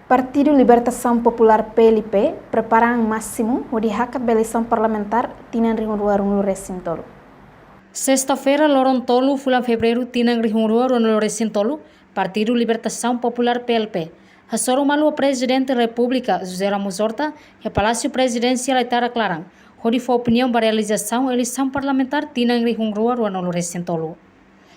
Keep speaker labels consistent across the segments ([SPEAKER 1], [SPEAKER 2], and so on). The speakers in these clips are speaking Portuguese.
[SPEAKER 1] Partido Libertação Popular PLP prepara ao máximo o de hakat da eleição parlamentar tinang rihunrua no recintolo.
[SPEAKER 2] Sexta-feira, Lorontolo, fulan fevereiro, tinang rihunrua no recintolo, Partido Libertação Popular PLP. Hasoro malu o presidente da República, José Ramos Horta, e o Palácio Presidencial Itara Clarang, onde foi opinião para a realização da eleição parlamentar tinang rihunrua no recintolo.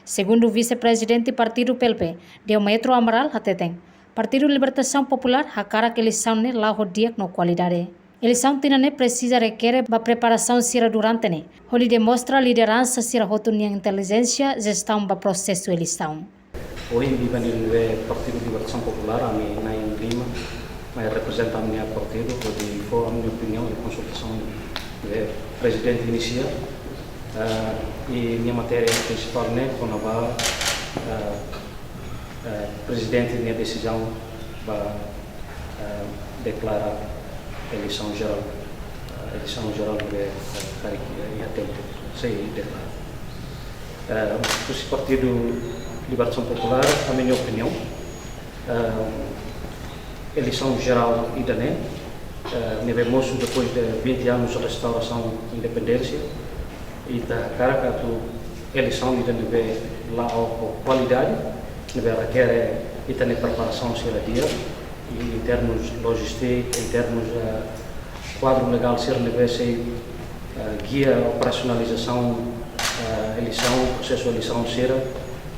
[SPEAKER 2] Segundo o vice-presidente do Partido PLP, Deometro Amaral Hateteng, Partido Libertação Popular hakara que eleição ne lá rodia no qualidade. Eleição tinane precisa requer a preparação sira durante ne, onde demonstra liderança sira rotunia inteligência gestão do processo de eleição.
[SPEAKER 3] Hoje vive no Partido Libertação Popular, a minha Naim Lima, mas representa a minha partido, onde foi a minha opinião e consultação do presidente inicial e minha matéria principal né, quando presidente minha decisão para declarar a eleição geral de e até sei declarar. O Partido Libertação Popular, a minha opinião, eleição geral e dané, vemos depois de 20 anos de restauração da independência e da cara que a eleição ainda deve lá a qualidade, deve requer e também preparação ser dia e em termos logística, em termos quadro legal ser deve ser guia operacionalização eleição, processo de eleição ser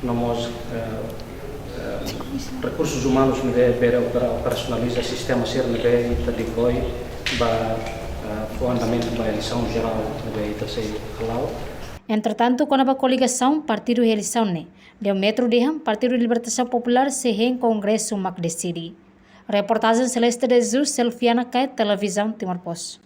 [SPEAKER 3] nós recursos humanos deve operacionalizar sistema ser deve depois o andamento da eleição geral deve ser claro.
[SPEAKER 2] Entretanto, com a coligação Partido e Eleição ne, Deometro Diham, Partido de Libertação Popular se em Congresso Mac decidi. Reportagem Celeste de Jesus, Selfiana Kai, Televisão Timor Post.